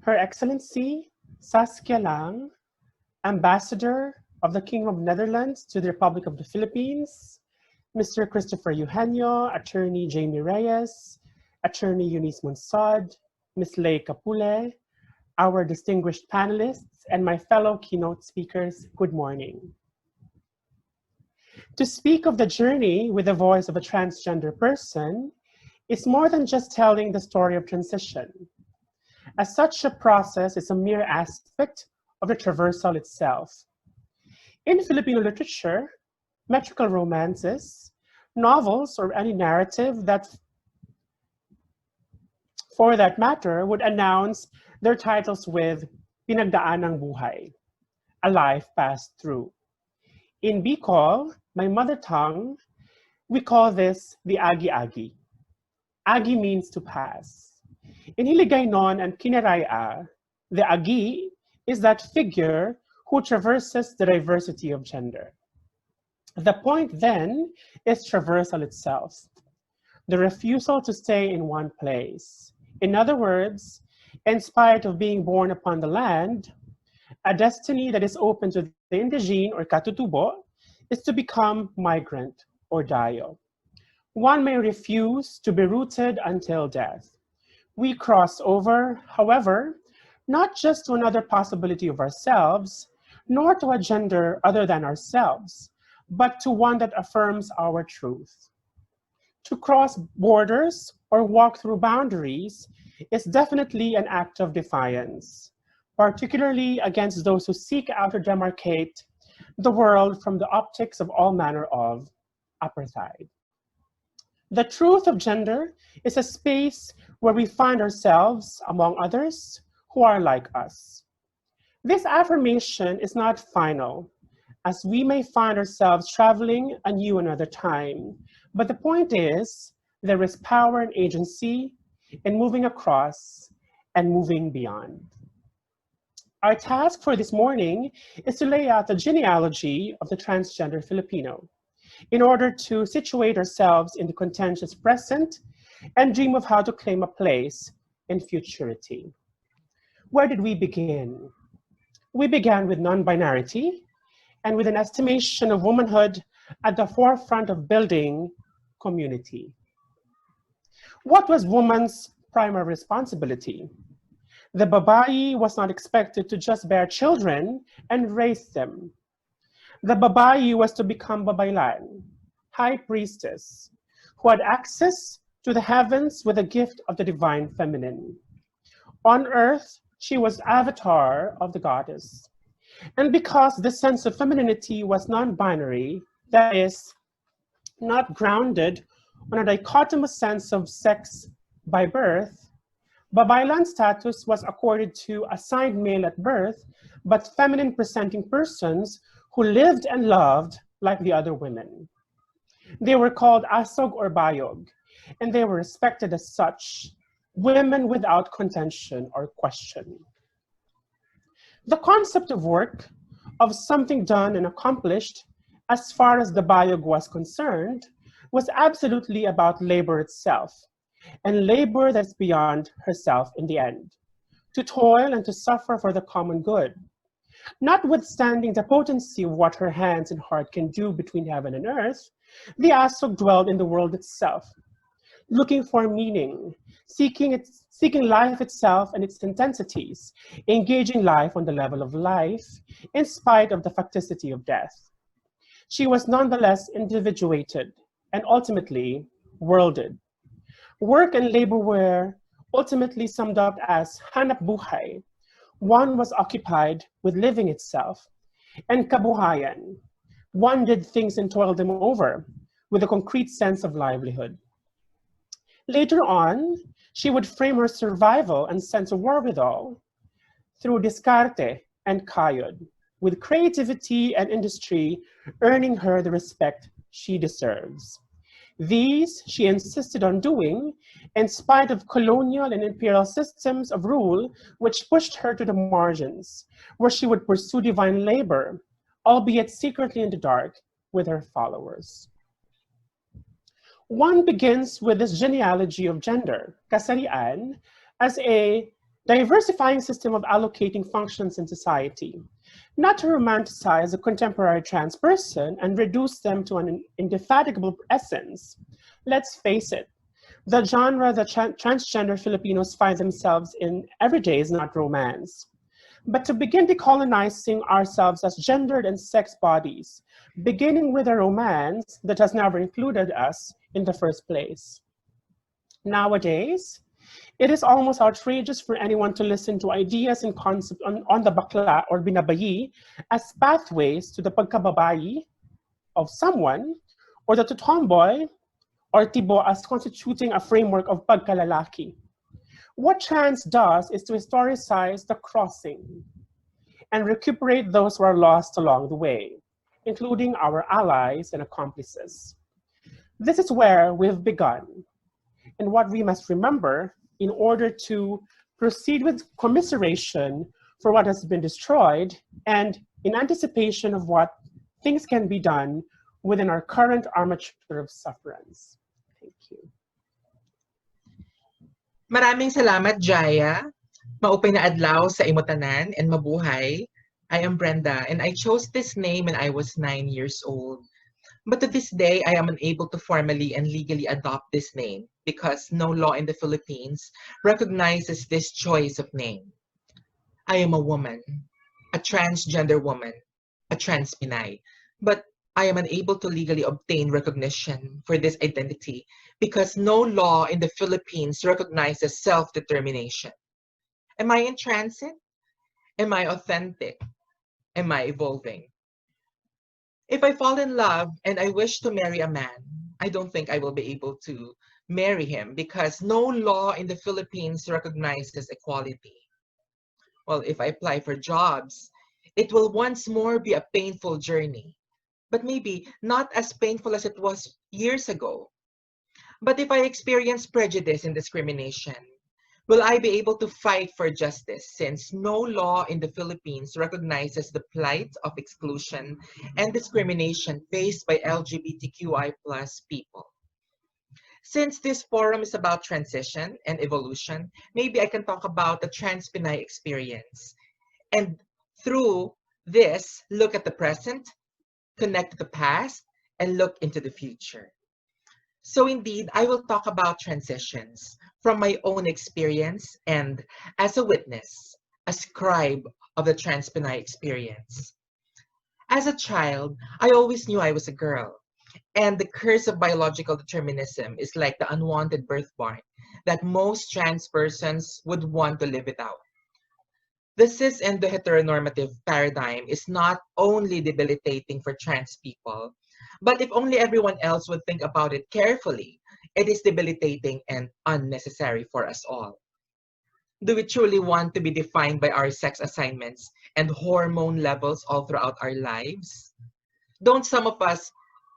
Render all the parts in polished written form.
Her Excellency Saskia Lang, Ambassador of the Kingdom of Netherlands to the Republic of the Philippines, Mr. Christopher Eugenio, Attorney Jamie Reyes, Attorney Eunice Monsod, Ms. Leigh Capule, our distinguished panelists, and my fellow keynote speakers, good morning. To speak of the journey with the voice of a transgender person is more than just telling the story of transition, as such a process is a mere aspect of the traversal itself. In Filipino literature, metrical romances, novels, or any narrative that, for that matter, would announce their titles with Pinagdaanang Buhay, a life passed through. In Bicol, my mother tongue, we call this the Agi-Agi. Agi means to pass. In Hiligaynon and Kinaraya, the Agi is that figure who traverses the diversity of gender. The point then is traversal itself, the refusal to stay in one place. In other words, in spite of being born upon the land, a destiny that is open to the indigene or katutubo is to become migrant or dayo. One may refuse to be rooted until death. We cross over, however, not just to another possibility of ourselves, nor to a gender other than ourselves, but to one that affirms our truth. To cross borders or walk through boundaries is definitely an act of defiance, particularly against those who seek out to demarcate the world from the optics of all manner of apartheid. The truth of gender is a space where we find ourselves among others who are like us. This affirmation is not final, as we may find ourselves traveling anew another time, but the point is, there is power and agency in moving across and moving beyond. Our task for this morning is to lay out the genealogy of the transgender Filipino in order to situate ourselves in the contentious present and dream of how to claim a place in futurity. Where did we begin? We began with non-binarity and with an estimation of womanhood at the forefront of building community. What was woman's primary responsibility? The babae was not expected to just bear children and raise them. The babae was to become babaylan, high priestess, who had access to the heavens with the gift of the divine feminine. On earth, she was avatar of the goddess. And because this sense of femininity was non-binary, that is, not grounded on a dichotomous sense of sex by birth, babaylan status was accorded to assigned male at birth, but feminine presenting persons who lived and loved like the other women. They were called asog or bayog, and they were respected as such, women without contention or question. The concept of work, of something done and accomplished, as far as the bayog was concerned, was absolutely about labor itself, and labor that's beyond herself in the end, to toil and to suffer for the common good. Notwithstanding the potency of what her hands and heart can do between heaven and earth, the asog dwelled in the world itself, looking for meaning, seeking life itself and its intensities, engaging life on the level of life, in spite of the facticity of death. She was nonetheless individuated and ultimately worlded. Work and labor were ultimately summed up as hanap buhay. One was occupied with living itself, and kabuhayan. One did things and toiled them over with a concrete sense of livelihood. Later on, she would frame her survival and sense of wherewithal through diskarte and kayod, with creativity and industry earning her the respect she deserves. These she insisted on doing in spite of colonial and imperial systems of rule which pushed her to the margins, where she would pursue divine labor, albeit secretly in the dark, with her followers. One begins with this genealogy of gender, kasarian, as a diversifying system of allocating functions in society, not to romanticize a contemporary trans person and reduce them to an indefatigable essence. Let's face it, the genre that transgender Filipinos find themselves in every day is not romance. But to begin decolonizing ourselves as gendered and sex bodies, beginning with a romance that has never included us in the first place. Nowadays, it is almost outrageous for anyone to listen to ideas and concepts on the bakla or binabayi as pathways to the pagkababayi of someone, or the tomboy or tibo as constituting a framework of pagkalalaki. What trans does is to historicize the crossing and recuperate those who are lost along the way, including our allies and accomplices. This is where we've begun, and what we must remember in order to proceed with commiseration for what has been destroyed and in anticipation of what things can be done within our current armature of sufferance. Thank you. Maraming salamat, Jaya. Maupay na adlaw sa imutanan and mabuhay. I am Brenda, and I chose this name when I was 9 years old. But to this day, I am unable to formally and legally adopt this name because no law in the Philippines recognizes this choice of name. I am a woman, a transgender woman, a trans Pinay, but I am unable to legally obtain recognition for this identity because no law in the Philippines recognizes self-determination. Am I in transit? Am I authentic? Am I evolving? If I fall in love and I wish to marry a man, I don't think I will be able to marry him because no law in the Philippines recognizes equality. Well, if I apply for jobs, it will once more be a painful journey, but maybe not as painful as it was years ago. But if I experience prejudice and discrimination, will I be able to fight for justice since no law in the Philippines recognizes the plight of exclusion and discrimination faced by LGBTQI+ people? Since this forum is about transition and evolution, maybe I can talk about the Trans Pinay experience. And through this, look at the present, connect to the past, and look into the future. So indeed, I will talk about transitions from my own experience and as a witness, a scribe of the Trans Pinay experience. As a child, I always knew I was a girl, and the curse of biological determinism is like the unwanted birthmark that most trans persons would want to live without. The cis and the heteronormative paradigm is not only debilitating for trans people, but if only everyone else would think about it carefully, it is debilitating and unnecessary for us all. Do we truly want to be defined by our sex assignments and hormone levels all throughout our lives? Don't some of us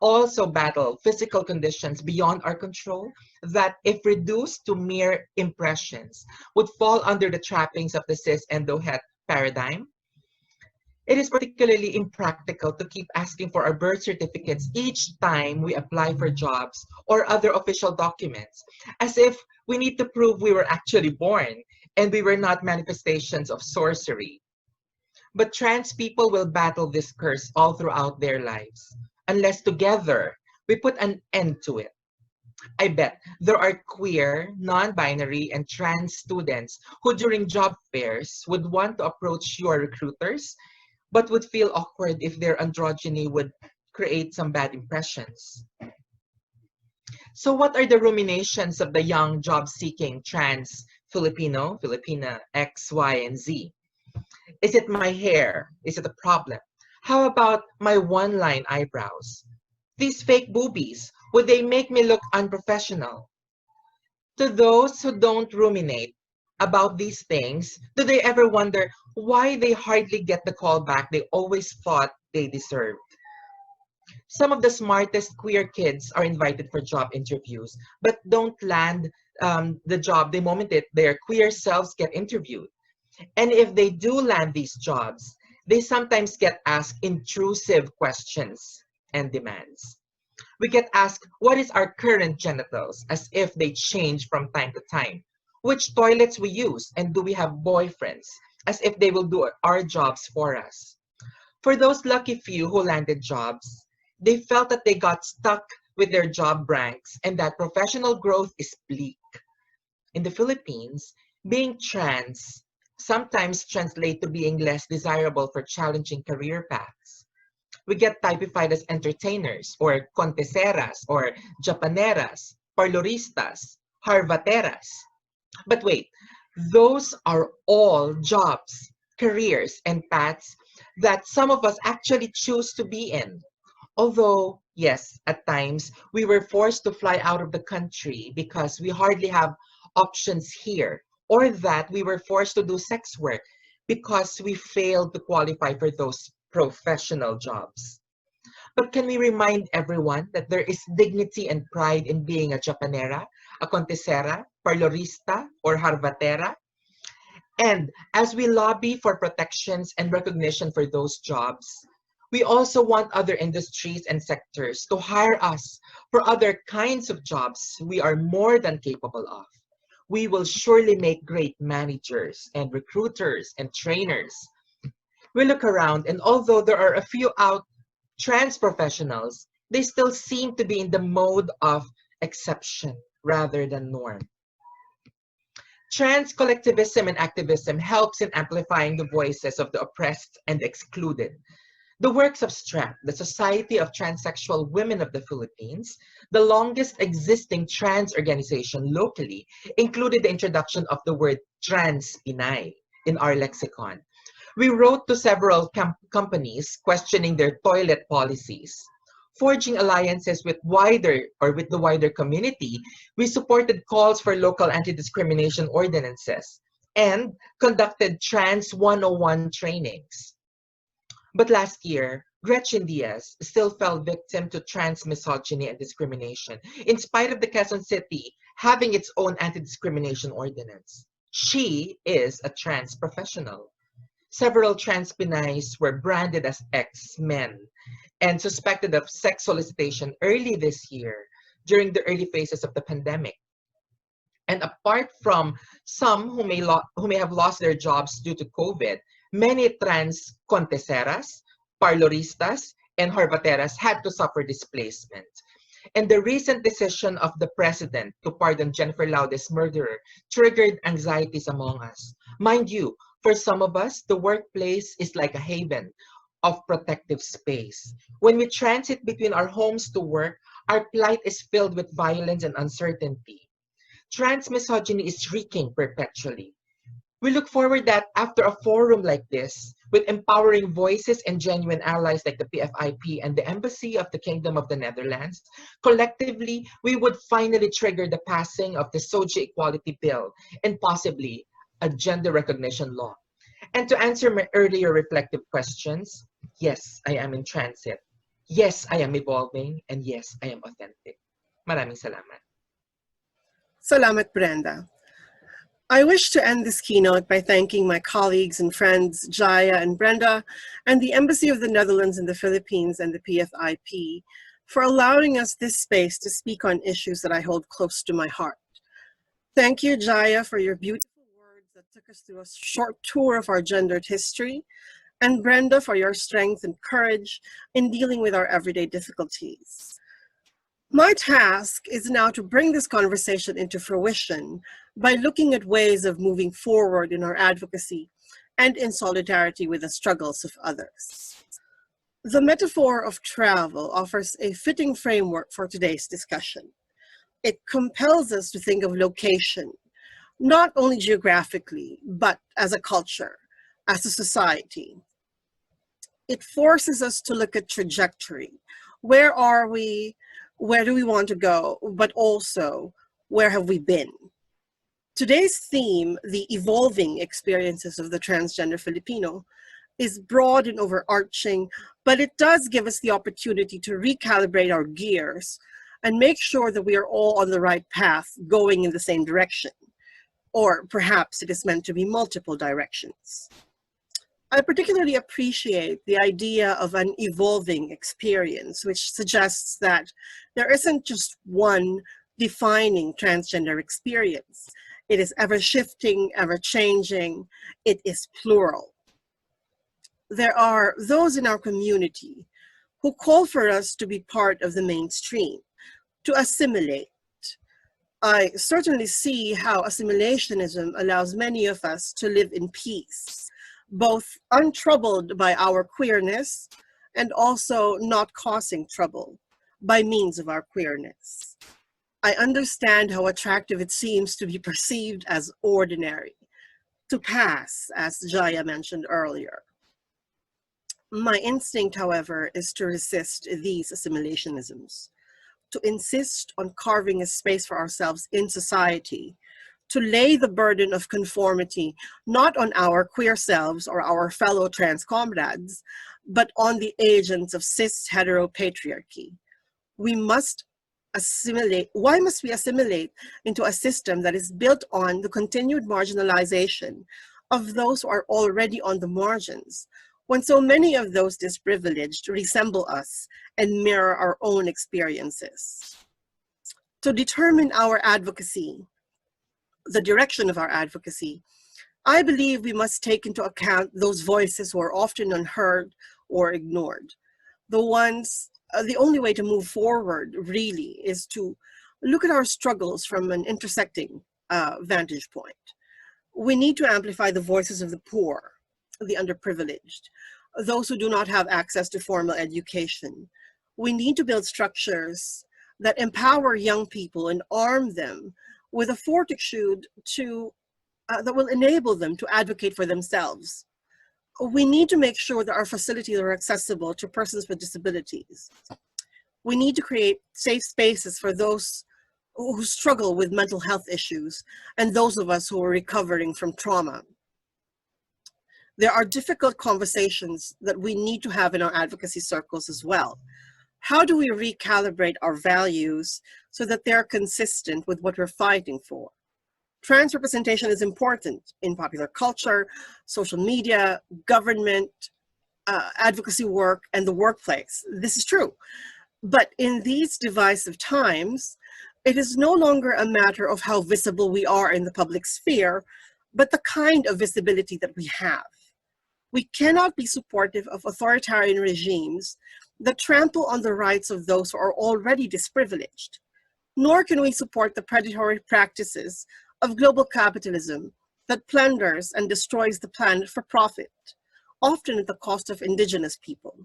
also battle physical conditions beyond our control that, if reduced to mere impressions, would fall under the trappings of the cis endo-het paradigm? It is particularly impractical to keep asking for our birth certificates each time we apply for jobs or other official documents, as if we need to prove we were actually born and we were not manifestations of sorcery. But trans people will battle this curse all throughout their lives, unless together we put an end to it. I bet there are queer, non-binary, and trans students who during job fairs would want to approach your recruiters but would feel awkward if their androgyny would create some bad impressions. So what are the ruminations of the young job-seeking trans Filipino, Filipina X, Y, and Z? Is it my hair? Is it a problem? How about my one-line eyebrows? These fake boobies, would they make me look unprofessional? To those who don't ruminate about these things, do they ever wonder why they hardly get the call back they always thought they deserved? Some of the smartest queer kids are invited for job interviews, but don't land the job the moment their queer selves get interviewed. And if they do land these jobs, they sometimes get asked intrusive questions and demands. We get asked, what is our current genitals, as if they change from time to time. which toilets we use, and do we have boyfriends, as if they will do our jobs for us. For those lucky few who landed jobs, they felt that they got stuck with their job ranks and that professional growth is bleak. In the Philippines, being trans sometimes translates to being less desirable for challenging career paths. We get typified as entertainers or conteceras or japaneras, parloristas, harvateras. But wait, those are all jobs, careers, and paths that some of us actually choose to be in. Although, yes, at times we were forced to fly out of the country because we hardly have options here, or that we were forced to do sex work because we failed to qualify for those professional jobs. But can we remind everyone that there is dignity and pride in being a Japanera, a contesera, parlorista, or harvatera? And as we lobby for protections and recognition for those jobs, we also want other industries and sectors to hire us for other kinds of jobs we are more than capable of. We will surely make great managers and recruiters and trainers. We look around, and although there are a few out trans professionals, they still seem to be in the mode of exception rather than norm. Trans collectivism and activism helps in amplifying the voices of the oppressed and excluded. The works of STRAP, the Society of Transsexual Women of the Philippines, the longest existing trans organization locally, included the introduction of the word trans Pinay in our lexicon. We wrote to several companies questioning their toilet policies. Forging alliances with the wider community, we supported calls for local anti-discrimination ordinances and conducted Trans 101 trainings. But last year, Gretchen Diaz still fell victim to trans misogyny and discrimination, in spite of the Quezon City having its own anti-discrimination ordinance. She is a trans professional. Several trans Pinays were branded as ex-men and suspected of sex solicitation early this year during the early phases of the pandemic. And apart from some who may have lost their jobs due to COVID, many trans conteseras, parloristas, and harvateras had to suffer displacement. And the recent decision of the president to pardon Jennifer Laude's murderer triggered anxieties among us. Mind you, for some of us, the workplace is like a haven of protective space. When we transit between our homes to work, our plight is filled with violence and uncertainty. Trans misogyny is shrieking perpetually. We look forward that after a forum like this, with empowering voices and genuine allies like the PFIP and the Embassy of the Kingdom of the Netherlands, collectively, we would finally trigger the passing of the Socio Equality Bill and possibly a gender recognition law. And to answer my earlier reflective questions, yes, I am in transit. Yes, I am evolving. And yes, I am authentic. Maraming salamat. Salamat, Brenda. I wish to end this keynote by thanking my colleagues and friends, Jaya and Brenda, and the Embassy of the Netherlands in the Philippines and the PFIP for allowing us this space to speak on issues that I hold close to my heart. Thank you, Jaya, for your beautiful words that took us through a short tour of our gendered history, and Brenda for your strength and courage in dealing with our everyday difficulties. My task is now to bring this conversation into fruition by looking at ways of moving forward in our advocacy and in solidarity with the struggles of others. The metaphor of travel offers a fitting framework for today's discussion. It compels us to think of location, not only geographically, but as a culture, as a society. It forces us to look at trajectory. Where are we? Where do we want to go? But also, where have we been? Today's theme, the evolving experiences of the transgender Filipino, is broad and overarching, but it does give us the opportunity to recalibrate our gears and make sure that we are all on the right path, going in the same direction. Or perhaps it is meant to be multiple directions. I particularly appreciate the idea of an evolving experience, which suggests that there isn't just one defining transgender experience. It is ever shifting, ever changing. It is plural. There are those in our community who call for us to be part of the mainstream, to assimilate. I certainly see how assimilationism allows many of us to live in peace, both untroubled by our queerness and also not causing trouble by means of our queerness. I understand how attractive it seems to be perceived as ordinary, to pass, as Jaya mentioned earlier. My instinct, however, is to resist these assimilationisms, to insist on carving a space for ourselves in society, to lay the burden of conformity not on our queer selves or our fellow trans comrades, but on the agents of cis heteropatriarchy. We must assimilate. Why must we assimilate into a system that is built on the continued marginalization of those who are already on the margins, when so many of those disprivileged resemble us and mirror our own experiences? To determine our advocacy, the direction of our advocacy, I believe we must take into account those voices who are often unheard or ignored. The only way to move forward really is to look at our struggles from an intersecting vantage point. We need to amplify the voices of the poor, the underprivileged, those who do not have access to formal education. We need to build structures that empower young people and arm them with a fortitude that will enable them to advocate for themselves. We need to make sure that our facilities are accessible to persons with disabilities. We need to create safe spaces for those who struggle with mental health issues and those of us who are recovering from trauma. There are difficult conversations that we need to have in our advocacy circles as well. How do we recalibrate our values so that they're consistent with what we're fighting for? Trans representation is important in popular culture, social media, government, advocacy work, and the workplace. This is true. But in these divisive times, it is no longer a matter of how visible we are in the public sphere, but the kind of visibility that we have. We cannot be supportive of authoritarian regimes that trample on the rights of those who are already disprivileged, nor can we support the predatory practices of global capitalism that plunders and destroys the planet for profit, often at the cost of indigenous people.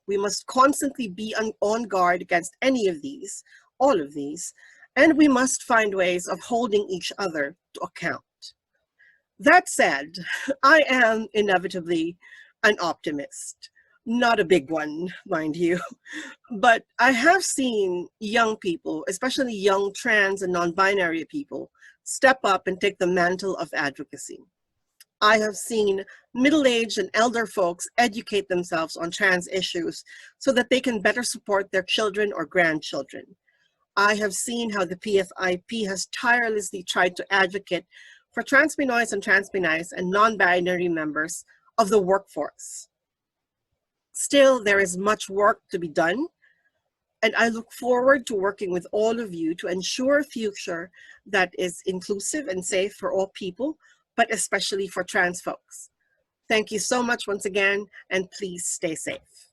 We must constantly be on guard against any of these, all of these, and we must find ways of holding each other to account. That said, I am inevitably an optimist. Not a big one, mind you, but I have seen young people, especially young trans and non-binary people, step up and take the mantle of advocacy. I have seen middle-aged and elder folks educate themselves on trans issues so that they can better support their children or grandchildren. I have seen how the PFIP has tirelessly tried to advocate for trans-minoids and non-binary members of the workforce. Still, there is much work to be done, and I look forward to working with all of you to ensure a future that is inclusive and safe for all people, but especially for trans folks. Thank you so much once again, and please stay safe.